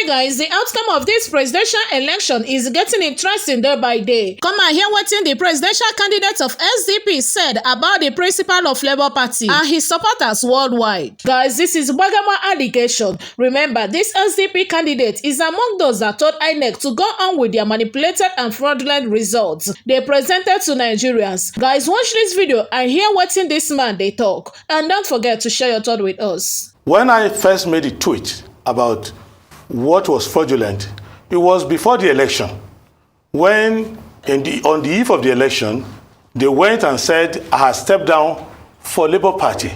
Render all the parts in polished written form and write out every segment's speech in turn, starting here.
guys, the outcome of this presidential election is getting interesting day by day. Come and hear what the presidential candidate of SDP said about the principal of Labour Party and his supporters worldwide. Guys, this is Bagama allegation. Remember, this SDP candidate is among those that told INEC to go on with their manipulated and fraudulent results they presented to Nigerians. Guys, watch this video and hear what this man they talk. And don't forget to share your thought with us. When I first made a tweet about what was fraudulent, it was before the election. When on the eve of the election, they went and said, I had stepped down for Labour Party.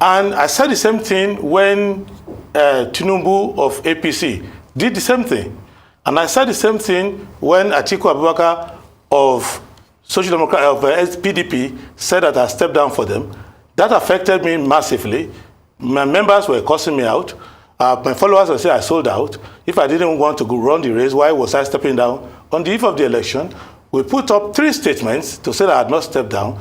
And I said the same thing when Tinubu of APC did the same thing. And I said the same thing when Atiku Abubakar of Social Democrat of PDP said that I stepped down for them. That affected me massively. My members were cursing me out. My followers would say I sold out. If I didn't want to go run the race, why was I stepping down? On the eve of the election, we put up 3 statements to say that I had not stepped down.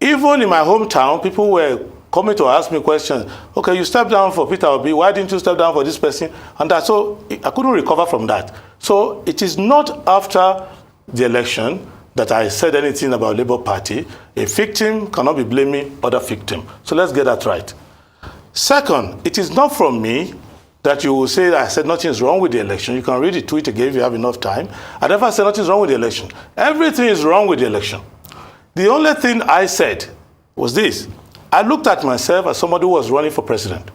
Even in my hometown, people were coming to ask me questions. Okay, you stepped down for Peter Obi. Why didn't you step down for this person? And that, so I couldn't recover from that. So it is not after the election that I said anything about Labour Party. A victim cannot be blaming other victim. So let's get that right. Second, it is not from me that you will say that I said nothing is wrong with the election. You can read the tweet again if you have enough time. I never said nothing is wrong with the election. Everything is wrong with the election. The only thing I said was this. I looked at myself as somebody who was running for president.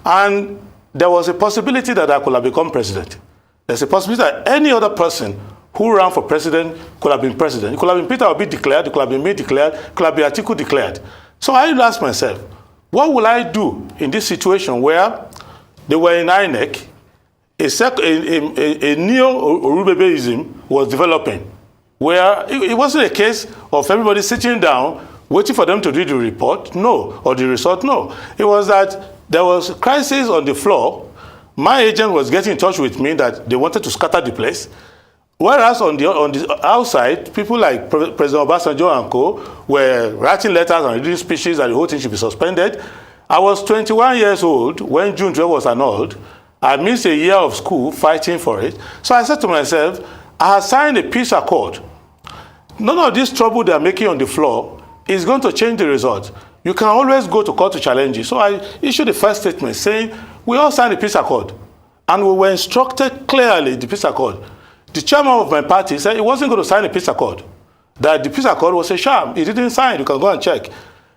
And there was a possibility that I could have become president. There's a possibility that any other person who ran for president could have been president. It could have been Peter Obi declared, it could have been me declared, it could have been Atiku declared. So I asked myself, what will I do in this situation where they were in INEC, a neo-Orubebeism was developing, where it wasn't a case of everybody sitting down, waiting for them to do the report, no, or the result, no. It was that there was a crisis on the floor. My agent was getting in touch with me that they wanted to scatter the place. Whereas on the outside, people like President Obasanjo and co. were writing letters and reading speeches that the whole thing should be suspended. I was 21 years old when June 12 was annulled. I missed a year of school fighting for it. So I said to myself, I have signed a peace accord. None of this trouble they are making on the floor is going to change the result. You can always go to court to challenge it. So I issued the first statement saying, we all signed a peace accord. And we were instructed clearly, the peace accord. The chairman of my party said he wasn't going to sign a peace accord. That the peace accord was a sham. He didn't sign. You can go and check.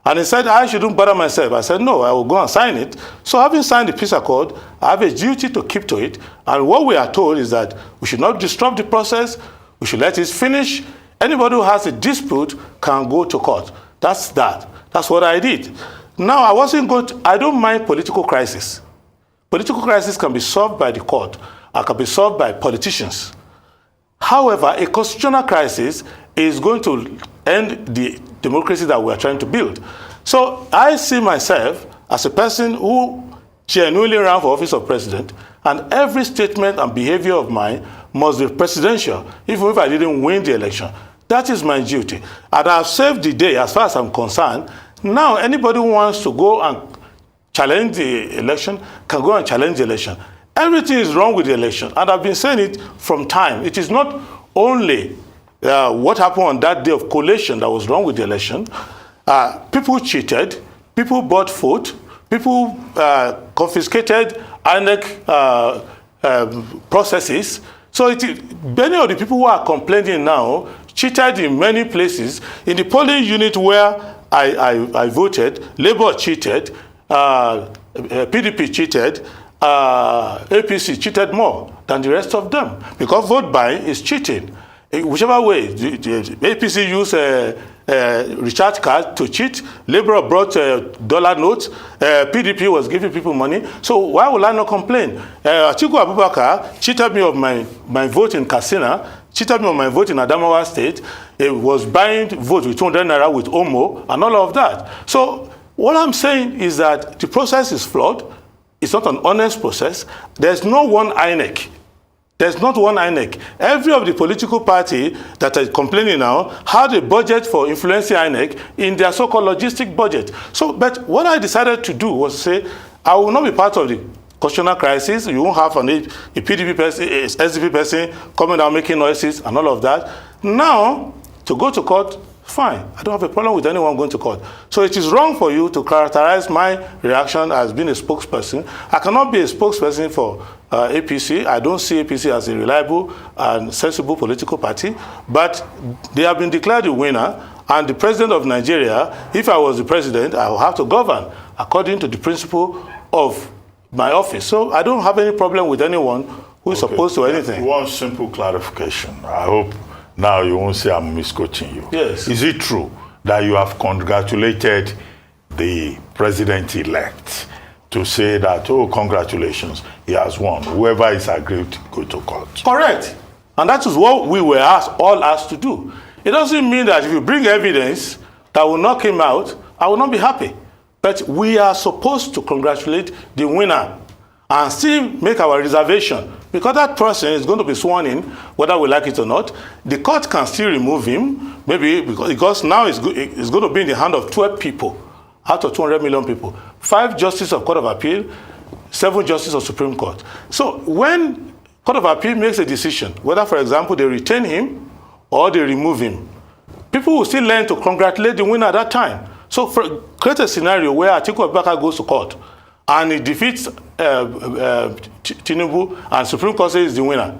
And he said, I shouldn't bother myself. I said, no, I will go and sign it. So having signed the peace accord, I have a duty to keep to it. And what we are told is that we should not disrupt the process. We should let it finish. Anybody who has a dispute can go to court. That's that. That's what I did. Now, I don't mind political crisis. Political crisis can be solved by the court and can be solved by politicians. However, a constitutional crisis is going to end the democracy that we are trying to build. So I see myself as a person who genuinely ran for office of president, and every statement and behavior of mine must be presidential, even if I didn't win the election. That is my duty. And I've saved the day as far as I'm concerned. Now, anybody who wants to go and challenge the election can go and challenge the election. Everything is wrong with the election, and I've been saying it from time. It is not only what happened on that day of collation that was wrong with the election. People cheated, people bought vote, people confiscated INEC processes. So many of the people who are complaining now cheated in many places. In the polling unit where I voted, Labour cheated, PDP cheated, APC cheated more than the rest of them because vote buying is cheating. Whichever way, the APC used recharge card to cheat. Labour brought dollar notes. PDP was giving people money. So why will I not complain? Atiku Abubakar cheated me of my vote in Katsina, cheated me of my vote in Adamawa State. It was buying votes with 200 naira with Omo and all of that. So what I'm saying is that the process is flawed. It's not an honest process. There's no one INEC. There's not one INEC. Every of the political party that are complaining now had a budget for influencing INEC in their so-called logistic budget. So, but what I decided to do was say, I will not be part of the constitutional crisis. You won't have a PDP person, a SDP person coming down making noises and all of that. Now, to go to court, fine. I don't have a problem with anyone going to court. So it is wrong for you to characterize my reaction as being a spokesperson. I cannot be a spokesperson for APC. I don't see APC as a reliable and sensible political party, but they have been declared the winner, and the president of Nigeria, if I was the president, I would have to govern according to the principle of my office. So I don't have any problem with anyone who is opposed to anything. One simple clarification. I hope now you won't say I'm misquoting you. Yes. Is it true that you have congratulated the president-elect to say that, oh, congratulations, he has won. Whoever is agreed to go to court? Correct. And that is what we were all asked to do. It doesn't mean that if you bring evidence that will knock him out, I will not be happy. But we are supposed to congratulate the winner and still make our reservation, because that person is going to be sworn in, whether we like it or not. The court can still remove him, maybe because now it's going to be in the hand of 12 people out of 200 million people. 5 justices of Court of Appeal, 7 justices of Supreme Court. So when Court of Appeal makes a decision, whether, for example, they retain him or they remove him, people will still learn to congratulate the winner at that time. So create a scenario where Atiku Abubakar goes to court and he defeats Tinubu and Supreme Court says he's the winner.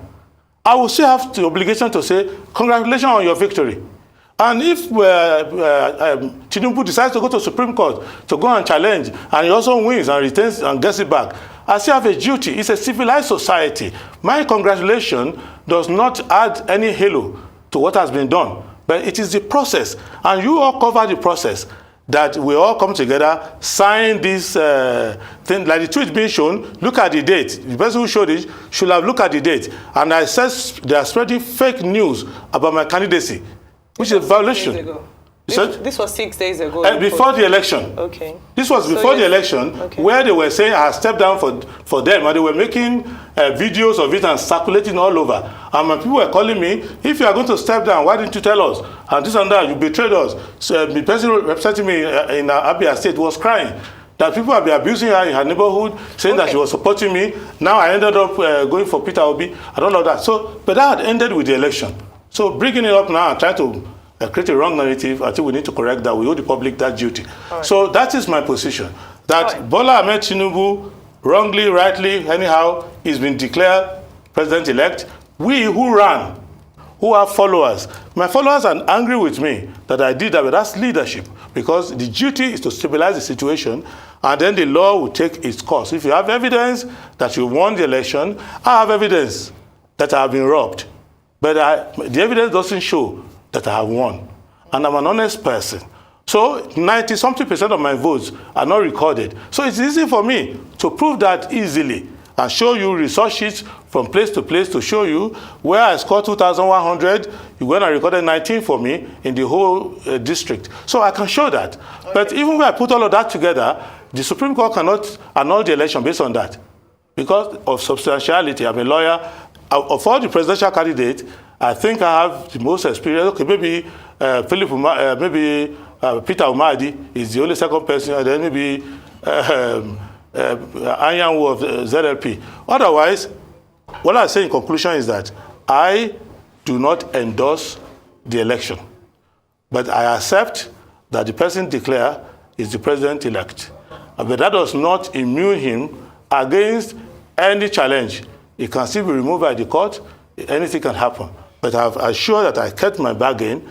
I will still have the obligation to say, congratulations on your victory. And if Tinubu decides to go to Supreme Court to go and challenge, and he also wins and retains and gets it back, I still have a duty. It's a civilized society. My congratulation does not add any halo to what has been done, but it is the process. And you all cover the process, that we all come together, sign this thing, like the tweet being shown, look at the date. The person who showed it should have looked at the date. And I said they are spreading fake news about my candidacy, which is a violation. This was 6 days ago. Before the election. Okay. This was before the election, where they were saying I stepped down for them, and they were making videos of it and circulating all over. And my people were calling me, if you are going to step down, why didn't you tell us? And this and that, you betrayed us. So the person representing me in Abia State was crying that people have been abusing her in her neighborhood, saying that she was supporting me. Now I ended up going for Peter Obi and all of that. So, but that had ended with the election. So bringing it up now and trying to create a wrong narrative, I think we need to correct that. We owe the public that duty. Right. So that is my position. That Bola Ahmed Tinubu, wrongly, rightly, anyhow, he's been declared president-elect. We who ran, who have followers, my followers are angry with me that I did that, but that's leadership. Because the duty is to stabilize the situation, and then the law will take its course. If you have evidence that you won the election, I have evidence that I have been robbed. But the evidence doesn't show that I have won. And I'm an honest person. So 90-something% of my votes are not recorded. So it's easy for me to prove that easily and show you research sheets from place to place to show you where I scored 2,100, you went and recorded 19 for me in the whole district. So I can show that. Okay. But even when I put all of that together, the Supreme Court cannot annul the election based on that. Because of substantiality, I'm a lawyer. Of all the presidential candidates, I think I have the most experience. Okay, maybe Peter Umadi is the only second person, and then maybe Anyanwu of ZLP. Otherwise, what I say in conclusion is that I do not endorse the election, but I accept that the person declared is the president-elect. But that does not immune him against any challenge. He can still be removed by the court. Anything can happen. But I've assured that I kept my bargain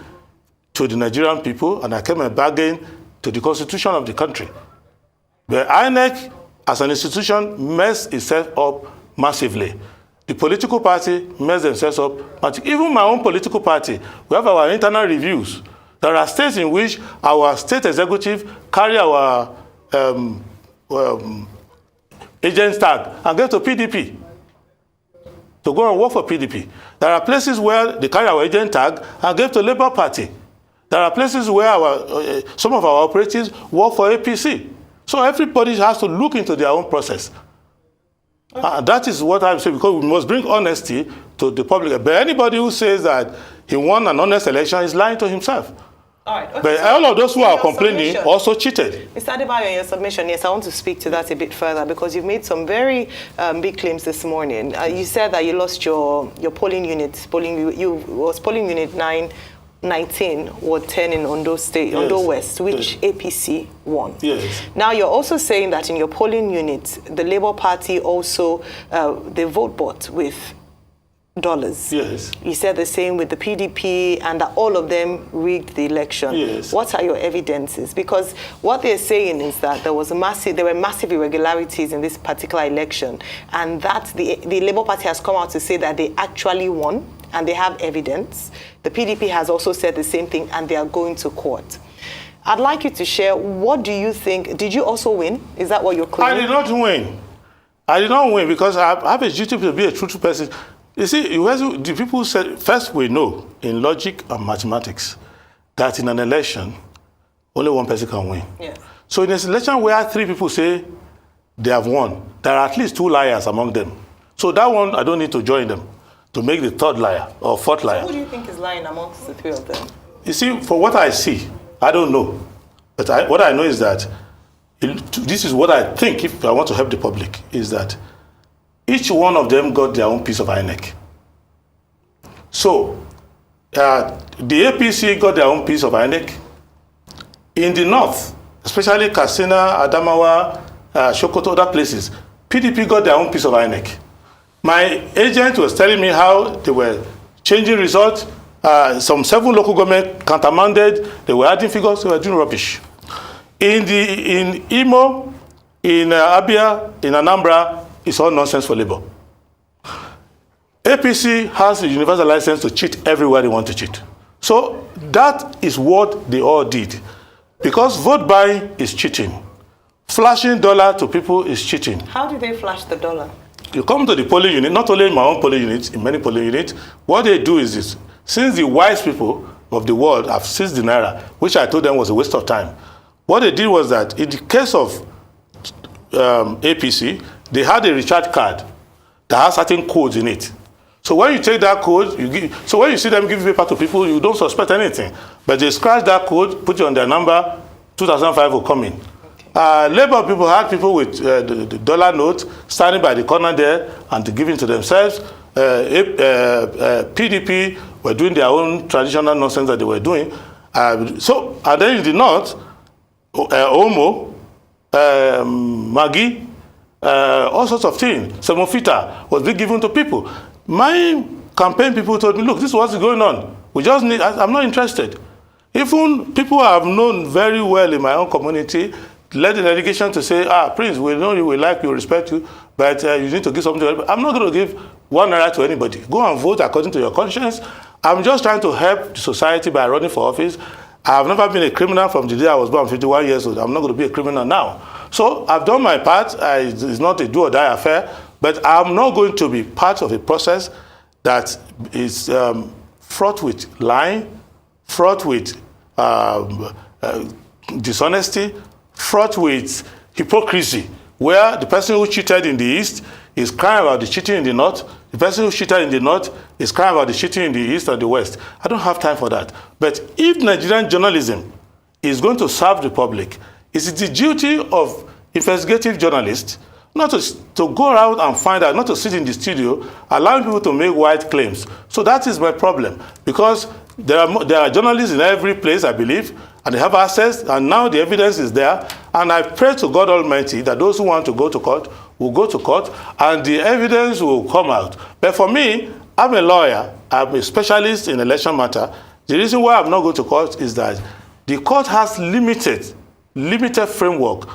to the Nigerian people, and I kept my bargain to the constitution of the country. The INEC, as an institution, messed itself up massively. The political party messed themselves up massively. Even my own political party, we have our internal reviews. There are states in which our state executive carry our agent tag and get to PDP, to go and work for PDP. There are places where they carry our agent tag and give to Labour Party. There are places where some of our operatives work for APC. So everybody has to look into their own process. Okay. That is what I'm saying, because we must bring honesty to the public. But anybody who says that he won an honest election is lying to himself. All right. Okay, But so all of those who in are your complaining submission, also cheated. Mr. Adebayo, in your submission, yes, I want to speak to that a bit further because you've made some very big claims this morning. You said that you lost your polling unit. You was polling unit 19 Ward 10 in Ondo State, Yes. Ondo West, which Yes. APC won. Yes. Now you're also saying that in your polling unit, the Labour Party also they vote bought with dollars. Yes. You said the same with the PDP and that all of them rigged the election. Yes. What are your evidences? Because what they're saying is that there were massive irregularities in this particular election, and that the Labour Party has come out to say that they actually won and they have evidence. The PDP has also said the same thing and they are going to court. I'd like you to share, what do you think? Did you also win? Is that what you're claiming? I did not win. I did not win because I have a duty to be a truthful person. You see, the people said, first we know in logic and mathematics that in an election, only one person can win. Yes. So in an election where 3 people say they have won, there are at least 2 liars among them. So that one, I don't need to join them to make the 3rd liar or 4th liar. Who do you think is lying amongst the 3 of them? You see, for what I see, I don't know. But what I know is that, this is what I think, if I want to help the public, is that each one of them got their own piece of INEC. So, the APC got their own piece of INEC. In the north, especially Katsina, Adamawa, Sokoto, other places, PDP got their own piece of INEC. My agent was telling me how they were changing results. Some 7 local government countermanded, they were adding figures, they were doing rubbish. In Imo, in Abia, in Anambra, it's all nonsense for Labour. APC has a universal license to cheat everywhere they want to cheat. So that is what they all did. Because vote buying is cheating. Flashing dollar to people is cheating. How do they flash the dollar? You come to the polling unit, not only in my own polling unit, in many polling units, what they do is this. Since the wise people of the world have seized the Naira, which I told them was a waste of time, what they did was that in the case of APC, they had a recharge card that has certain codes in it. So when you take that code, so when you see them give paper to people, you don't suspect anything. But they scratch that code, put it on their number, 2005 will come in. Okay. Labour people had people with the dollar note standing by the corner there and giving to themselves. PDP were doing their own traditional nonsense that they were doing. And then in the north, Omo, Maggi, all sorts of things. Semofita was being given to people. My campaign people told me, look, this is what's going on. We just need, I'm not interested. Even people I have known very well in my own community led the delegation to say, Prince, we know you, we like you, respect you, but you need to give something to everybody. I'm not going to give 1 naira to anybody. Go and vote according to your conscience. I'm just trying to help the society by running for office. I've never been a criminal from the day I was born, 51 years old. I'm not going to be a criminal now. So I've done my part. It's not a do or die affair, but I'm not going to be part of a process that is fraught with lying, fraught with dishonesty, fraught with hypocrisy, where the person who cheated in the east is crying about the cheating in the north. The person who cheated in the north is crying about the cheating in the east and the west. I don't have time for that. But if Nigerian journalism is going to serve the public, it's the duty of investigative journalists not to go around and find out, not to sit in the studio, allowing people to make wide claims. So that is my problem, because there are journalists in every place, I believe, and they have access, and now the evidence is there. And I pray to God Almighty that those who want to go to court will go to court, and the evidence will come out. But for me, I'm a lawyer, I'm a specialist in election matter. The reason why I'm not going to court is that the court has limited framework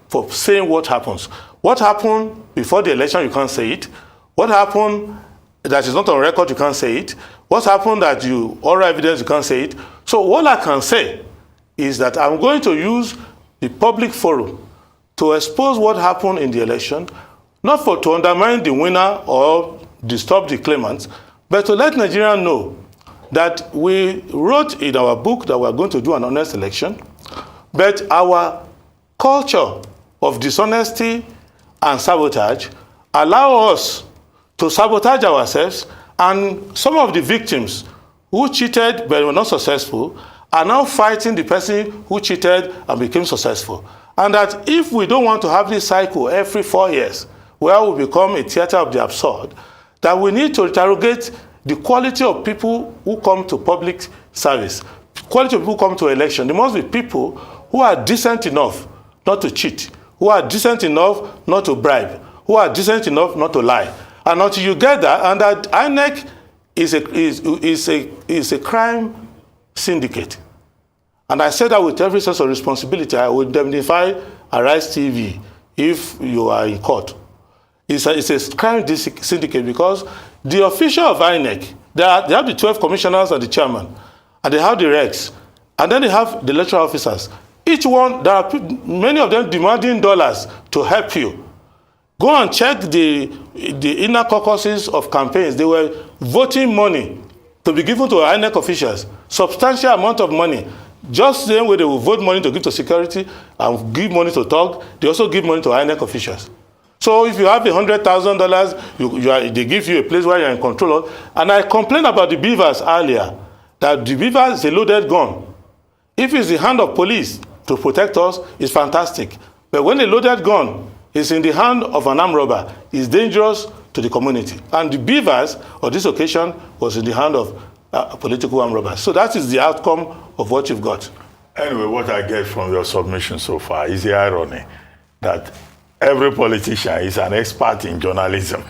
for saying what happens. What happened before the election, you can't say it. What happened that is not on record, you can't say it. What happened that oral evidence, you can't say it. So what I can say is that I'm going to use the public forum to expose what happened in the election, not to undermine the winner or disturb the claimants, but to let Nigerians know that we wrote in our book that we're going to do an honest election, but our culture of dishonesty and sabotage allow us to sabotage ourselves, and some of the victims who cheated but were not successful are now fighting the person who cheated and became successful. And that if we don't want to have this cycle every 4 years, where we become a theater of the absurd, that we need to interrogate the quality of people who come to public service, quality of people who come to election. There must be people who are decent enough not to cheat, who are decent enough not to bribe, who are decent enough not to lie. And until you get that, and that INEC is a crime syndicate. And I say that with every sense of responsibility. I will indemnify Arise TV if you are in court. It's a crime syndicate because the official of INEC, they have the 12 commissioners and the chairman, and they have the regs, and then they have the electoral officers. Each one, there are many of them demanding dollars to help you. Go and check the inner caucuses of campaigns. They were voting money to be given to INEC officials, substantial amount of money. Just the same way they will vote money to give to security and give money to TOG, they also give money to INEC officials. So if you have $100,000, they give you a place where you're in control of. And I complained about the beavers earlier, that the beaver is a loaded gun. If it's the hand of police to protect us, it's fantastic. But when a loaded gun is in the hand of an armed robber, it's dangerous to the community. And the beavers, on this occasion, was in the hand of political armed robbers. So that is the outcome of what you've got. Anyway, what I get from your submission so far is the irony that every politician is an expert in journalism.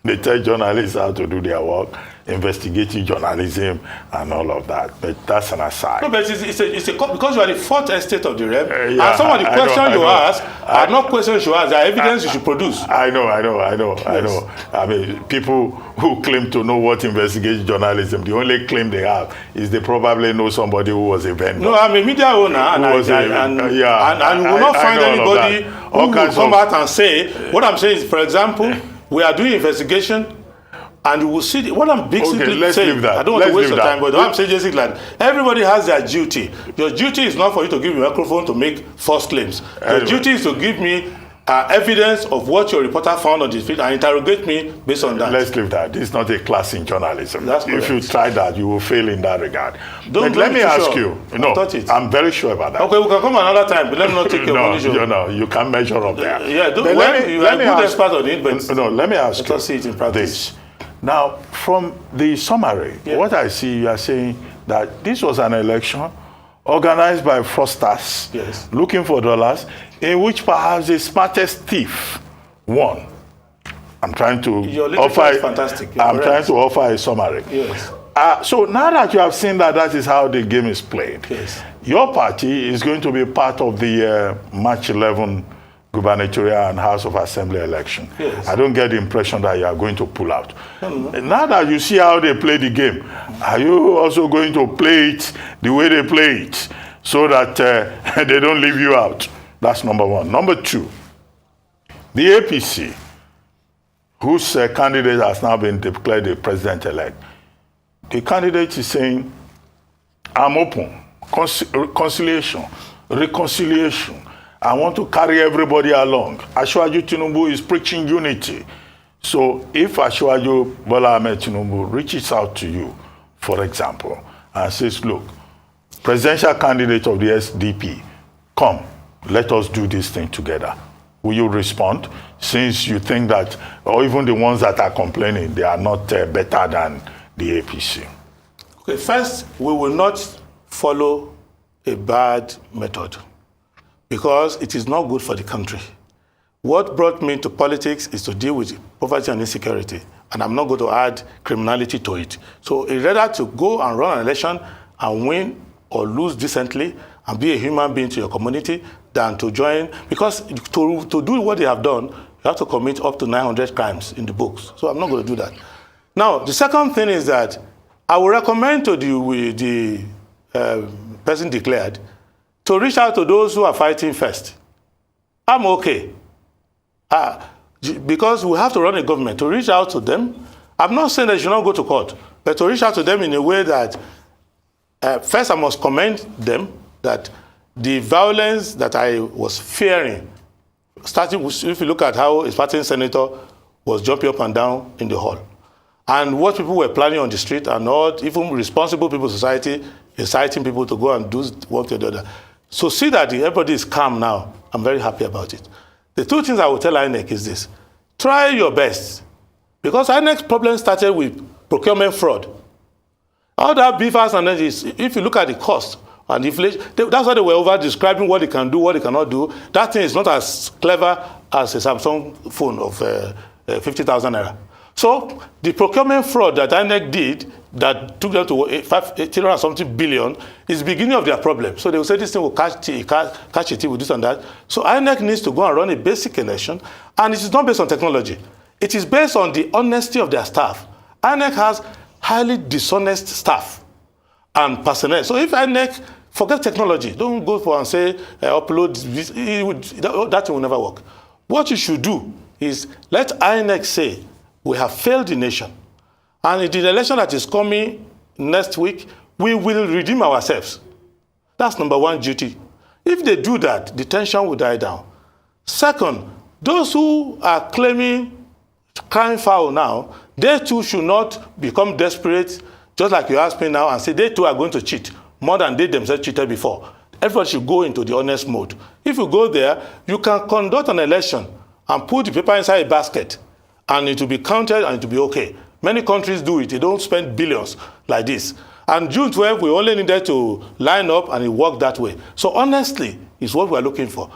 They tell journalists how to do their work, investigative journalism, and all of that. But that's an aside. No, but it's because you are the fourth estate of the rep, and some of the questions you ask are not questions you ask, they are evidence you should produce. I know. I mean, people who claim to know what investigative journalism, the only claim they have is they probably know somebody who was a vendor. No, I'm a media owner, and you will not find anybody who will come out and say, what I'm saying is, for example, we are doing investigation, and you will see what I'm basically saying. I don't want to waste your time, but what I'm saying is like everybody has their duty. Your duty is not for you to give me a microphone to make false claims. Your duty is to give me evidence of what your reporter found on the field and interrogate me based on that. Let's leave that. This is not a class in journalism. That's correct. If you try that, you will fail in that regard. But let me ask you. No, I'm very sure about that. Okay, we can come another time, but let me not take your money. No, you can measure up there. Yeah, let me expert on it, but let me ask you. Let us see it in practice. This. Now, from the summary, what I see, you are saying that this was an election organized by fraudsters looking for dollars, in which perhaps the smartest thief won. I'm trying to offer a summary. Yes. So now that you have seen that is how the game is played, your party is going to be part of the March 11 gubernatorial and House of Assembly election. Yes. I don't get the impression that you are going to pull out. Now that you see how they play the game, are you also going to play it the way they play it so that they don't leave you out? That's number one. Number two, the APC, whose candidate has now been declared the president-elect, the candidate is saying, I'm open, reconciliation. I want to carry everybody along. Asiwaju Tinubu is preaching unity. So if Asiwaju Bola Ahmed Tinubu reaches out to you, for example, and says, look, presidential candidate of the SDP, come, let us do this thing together. Will you respond? Since you think that, or even the ones that are complaining, they are not better than the APC. Okay, first, we will not follow a bad method, because it is not good for the country. What brought me to politics is to deal with poverty and insecurity, and I'm not going to add criminality to it. So it's rather to go and run an election and win or lose decently and be a human being to your community than to join, because to do what they have done, you have to commit up to 900 crimes in the books. So I'm not going to do that. Now, the second thing is that I will recommend to the person declared to reach out to those who are fighting first. I'm okay. Because we have to run a government, to reach out to them. I'm not saying they should not go to court, but to reach out to them in a way that, first I must commend them that the violence that I was fearing, starting with, if you look at how a certain senator was jumping up and down in the hall, and what people were planning on the street, and not even responsible people in society inciting people to go and do one thing or the other. So see that everybody is calm now. I'm very happy about it. The two things I will tell INEC is this. Try your best. Because INEC's problem started with procurement fraud. All that BFAS and energies, if you look at the cost and inflation, that's why they were over-describing what they can do, what they cannot do. That thing is not as clever as a Samsung phone of 50,000 naira. So the procurement fraud that INEC did that took them to 800 something billion is the beginning of their problem. So they will say this thing will catch it with this and that. So INEC needs to go and run a basic election, and it is not based on technology. It is based on the honesty of their staff. INEC has highly dishonest staff and personnel. So if INEC, forget technology, don't go for and say upload this, that will never work. What you should do is let INEC say, we have failed the nation. And in the election that is coming next week, we will redeem ourselves. That's number one duty. If they do that, the tension will die down. Second, those who are claiming crying foul now, they too should not become desperate, just like you asked me now, and say they too are going to cheat more than they themselves cheated before. Everybody should go into the honest mode. If you go there, you can conduct an election and put the paper inside a basket, and it will be counted and it will be okay. Many countries do it. They don't spend billions like this. And June 12, we only needed to line up and it worked that way. So honestly, it's what we're looking for.